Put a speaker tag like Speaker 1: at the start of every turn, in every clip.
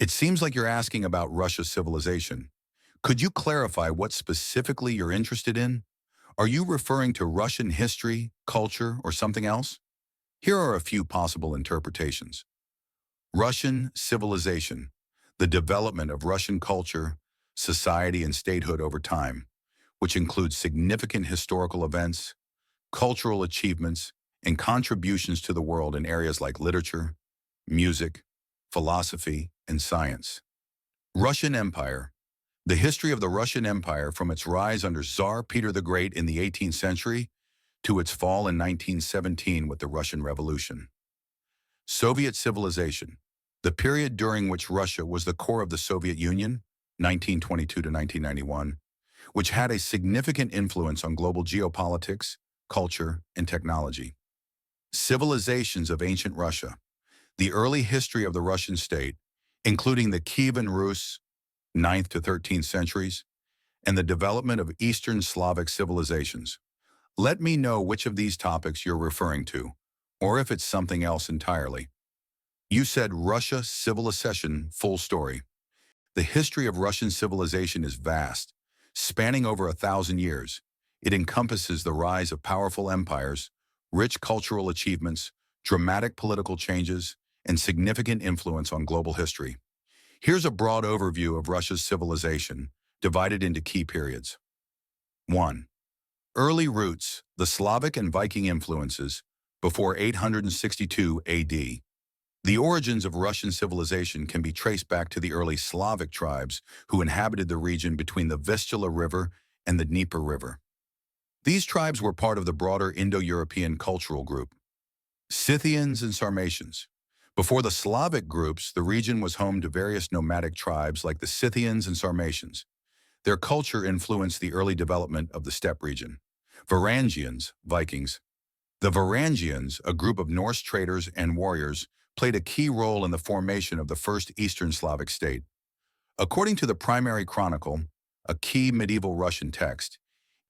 Speaker 1: It seems like you're asking about Russia's civilization. Could you clarify what specifically you're interested in? Are you referring to Russian history, culture, or something else? Here are a few possible interpretations. Russian civilization, the development of Russian culture, society, and statehood over time, which includes significant historical events, cultural achievements, and contributions to the world in areas like literature, music, philosophy, and science. Russian Empire. The history of the Russian Empire from its rise under Tsar Peter the Great in the 18th century to its fall in 1917 with the Russian Revolution. Soviet civilization. The period during which Russia was the core of the Soviet Union, 1922 to 1991, which had a significant influence on global geopolitics, culture, and technology. Civilizations of ancient Russia. The early history of the Russian state, including the Kievan Rus, 9th to 13th centuries, and the development of Eastern Slavic civilizations. Let me know which of these topics you're referring to, or if it's something else entirely. You said Russia civilization, full story. The history of Russian civilization is vast, spanning over 1,000 years. It encompasses the rise of powerful empires, rich cultural achievements, dramatic political changes, and significant influence on global history. Here's a broad overview of Russia's civilization, divided into key periods. 1. Early roots, the Slavic and Viking influences, before 862 AD. The origins of Russian civilization can be traced back to the early Slavic tribes who inhabited the region between the Vistula River and the Dnieper River. These tribes were part of the broader Indo-European cultural group. Scythians and Sarmatians. Before the Slavic groups, the region was home to various nomadic tribes like the Scythians and Sarmatians. Their culture influenced the early development of the steppe region. Varangians, Vikings. The Varangians, a group of Norse traders and warriors, played a key role in the formation of the first Eastern Slavic state. According to the Primary Chronicle, a key medieval Russian text,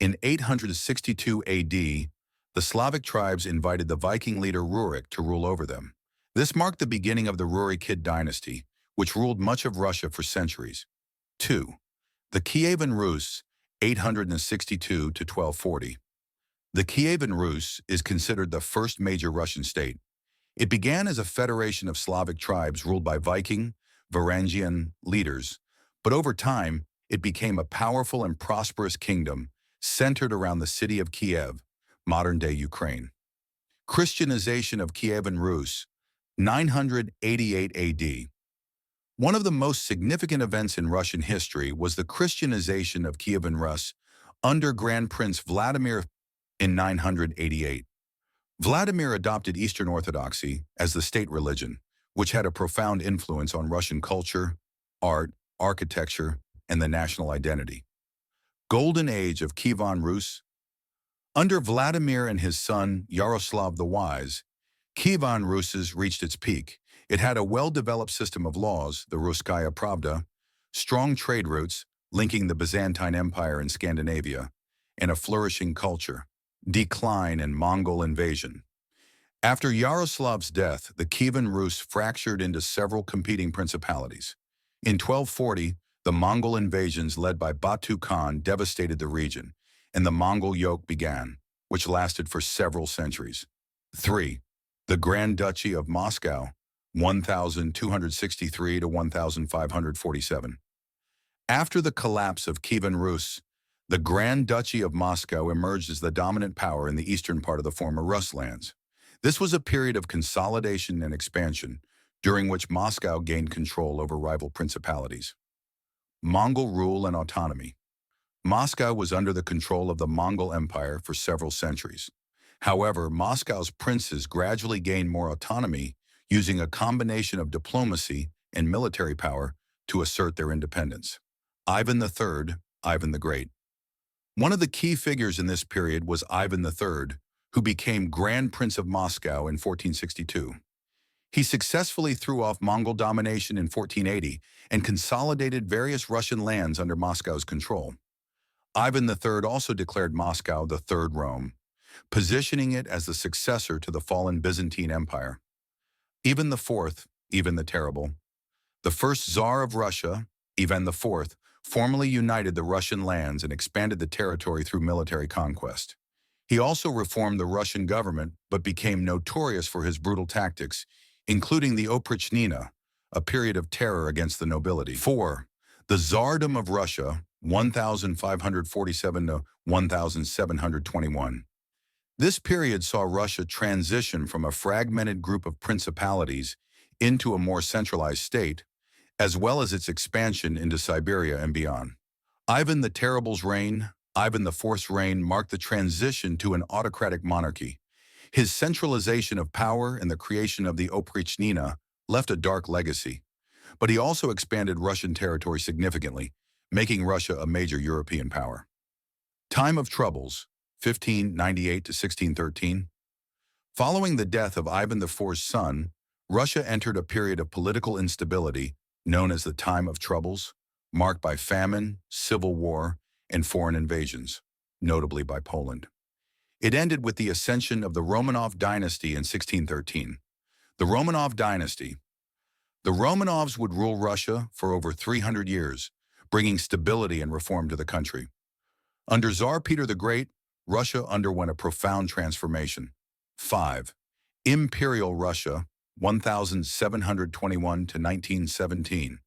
Speaker 1: in 862 AD, the Slavic tribes invited the Viking leader Rurik to rule over them. This marked the beginning of the Rurikid dynasty, which ruled much of Russia for centuries. 2. The Kievan Rus, 862 to 1240. The Kievan Rus is considered the first major Russian state. It began as a federation of Slavic tribes ruled by Viking, Varangian leaders, but over time, it became a powerful and prosperous kingdom centered around the city of Kiev, modern-day Ukraine. Christianization of Kievan Rus, 988 AD. One of the most significant events in Russian history was the Christianization of Kievan Rus under Grand Prince Vladimir in 988. Vladimir adopted Eastern Orthodoxy as the state religion, which had a profound influence on Russian culture, art, architecture, and the national identity. Golden Age of Kievan Rus. Under Vladimir and his son Yaroslav the Wise, Kievan Rus reached its peak. It had a well-developed system of laws, the Russkaya Pravda, strong trade routes linking the Byzantine Empire and Scandinavia, and a flourishing culture. Decline and Mongol invasion. After Yaroslav's death, the Kievan Rus fractured into several competing principalities. In 1240, the Mongol invasions led by Batu Khan devastated the region, and the Mongol yoke began, which lasted for several centuries. 3. The Grand Duchy of Moscow, 1263 to 1547. After the collapse of Kievan Rus, the Grand Duchy of Moscow emerged as the dominant power in the eastern part of the former Rus lands. This was a period of consolidation and expansion, during which Moscow gained control over rival principalities. Mongol rule and autonomy. Moscow was under the control of the Mongol Empire for several centuries. However, Moscow's princes gradually gained more autonomy, using a combination of diplomacy and military power to assert their independence. Ivan III, Ivan the Great. One of the key figures in this period was Ivan III, who became Grand Prince of Moscow in 1462. He successfully threw off Mongol domination in 1480 and consolidated various Russian lands under Moscow's control. Ivan III also declared Moscow the Third Rome, positioning it as the successor to the fallen Byzantine Empire. Ivan IV, Ivan the Terrible. The first Tsar of Russia, Ivan IV, formally united the Russian lands and expanded the territory through military conquest. He also reformed the Russian government but became notorious for his brutal tactics, including the Oprichnina, a period of terror against the nobility. 4. The Tsardom of Russia, 1547 to 1721. This period saw Russia transition from a fragmented group of principalities into a more centralized state, as well as its expansion into Siberia and beyond. Ivan the Terrible's reign, Ivan IV's reign, marked the transition to an autocratic monarchy. His centralization of power and the creation of the Oprichnina left a dark legacy, but he also expanded Russian territory significantly, making Russia a major European power. Time of Troubles, 1598 to 1613. Following the death of Ivan IV's son, Russia entered a period of political instability known as the Time of Troubles, marked by famine, civil war, and foreign invasions, notably by Poland. It ended with the ascension of the Romanov dynasty in 1613. The Romanov dynasty. The Romanovs would rule Russia for over 300 years, bringing stability and reform to the country. Under Tsar Peter the Great, Russia underwent a profound transformation. 5. Imperial Russia, 1721 to 1917.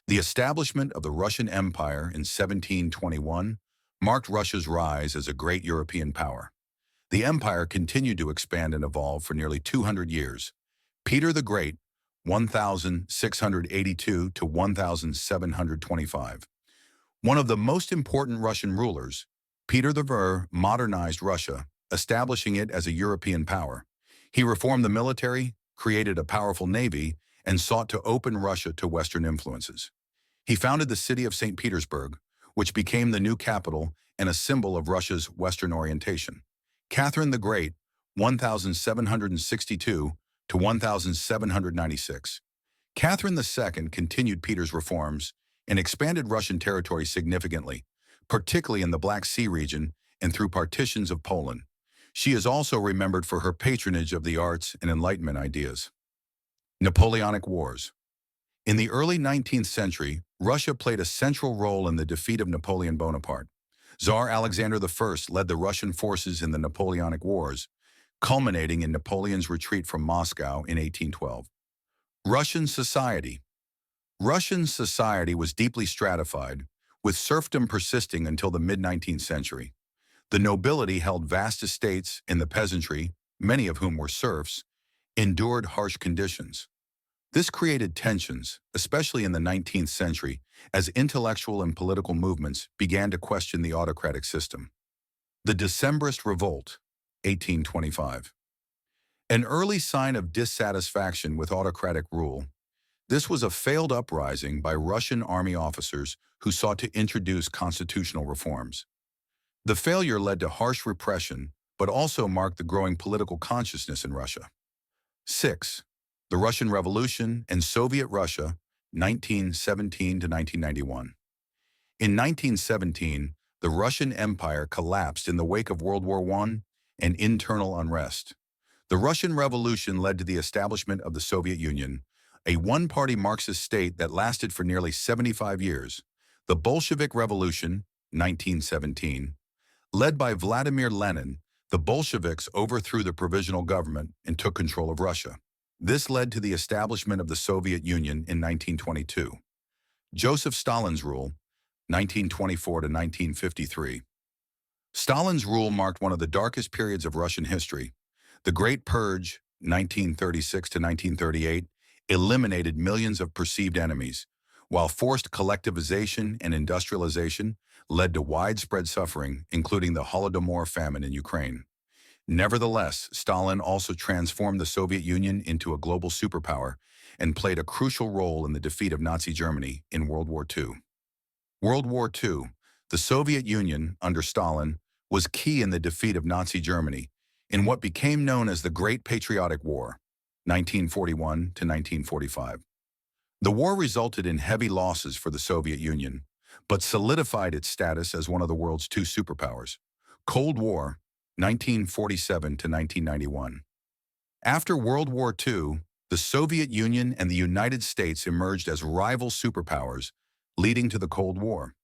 Speaker 1: The establishment of the Russian Empire in 1721 marked Russia's rise as a great European power. The empire continued to expand and evolve for nearly 200 years. Peter the Great, 1682 to 1725. One of the most important Russian rulers, Peter the Great modernized Russia, establishing it as a European power. He reformed the military, created a powerful navy, and sought to open Russia to Western influences. He founded the city of St. Petersburg, which became the new capital and a symbol of Russia's Western orientation. Catherine the Great, 1762 to 1796. Catherine II continued Peter's reforms and expanded Russian territory significantly, particularly in the Black Sea region and through partitions of Poland. She is also remembered for her patronage of the arts and Enlightenment ideas. Napoleonic Wars. In the early 19th century, Russia played a central role in the defeat of Napoleon Bonaparte. Tsar Alexander I led the Russian forces in the Napoleonic Wars, culminating in Napoleon's retreat from Moscow in 1812. Russian society. Russian society was deeply stratified, with serfdom persisting until the mid-19th century. The nobility held vast estates, and the peasantry, many of whom were serfs, endured harsh conditions. This created tensions, especially in the 19th century, as intellectual and political movements began to question the autocratic system. The Decembrist Revolt, 1825. An early sign of dissatisfaction with autocratic rule, this was a failed uprising by Russian army officers who sought to introduce constitutional reforms. The failure led to harsh repression, but also marked the growing political consciousness in Russia. 6. The Russian Revolution and Soviet Russia, 1917 to 1991. In 1917, the Russian Empire collapsed in the wake of World War I and internal unrest. The Russian Revolution led to the establishment of the Soviet Union, a one-party Marxist state that lasted for nearly 75 years. The Bolshevik Revolution, 1917. Led by Vladimir Lenin, the Bolsheviks overthrew the provisional government and took control of Russia. This led to the establishment of the Soviet Union in 1922. Joseph Stalin's rule, 1924 to 1953. Stalin's rule marked one of the darkest periods of Russian history. The Great Purge, 1936 to 1938, eliminated millions of perceived enemies, while forced collectivization and industrialization led to widespread suffering, including the Holodomor famine in Ukraine. Nevertheless, Stalin also transformed the Soviet Union into a global superpower and played a crucial role in the defeat of Nazi Germany in World War II. World War II, the Soviet Union, under Stalin, was key in the defeat of Nazi Germany in what became known as the Great Patriotic War, 1941 to 1945. The war resulted in heavy losses for the Soviet Union, but solidified its status as one of the world's two superpowers. Cold War, 1947 to 1991. After World War II, The Soviet Union and the United States emerged as rival superpowers, leading to the Cold War.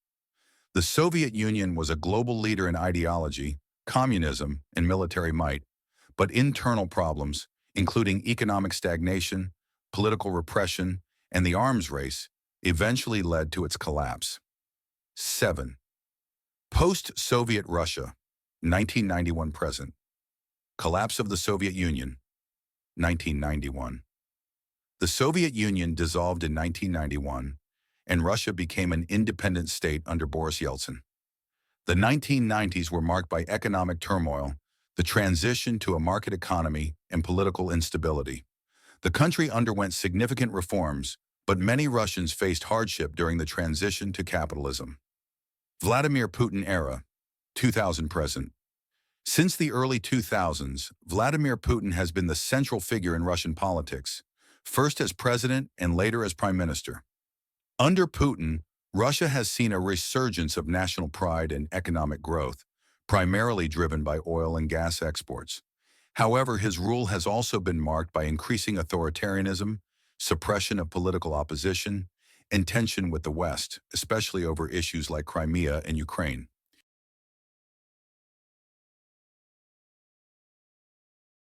Speaker 1: The Soviet Union was a global leader in ideology, communism, and military might, but internal problems, including economic stagnation, political repression, and the arms race, eventually led to its collapse. 7. Post-Soviet Russia, 1991 present. Collapse of the Soviet Union, 1991. The Soviet Union dissolved in 1991, and Russia became an independent state under Boris Yeltsin. The 1990s were marked by economic turmoil, the transition to a market economy, and political instability. The country underwent significant reforms, but many Russians faced hardship during the transition to capitalism. Vladimir Putin era, 2000 present. Since the early 2000s, Vladimir Putin has been the central figure in Russian politics, first as president and later as prime minister. Under Putin, Russia has seen a resurgence of national pride and economic growth, primarily driven by oil and gas exports. However, his rule has also been marked by increasing authoritarianism, suppression of political opposition, and tension with the West, especially over issues like Crimea and Ukraine.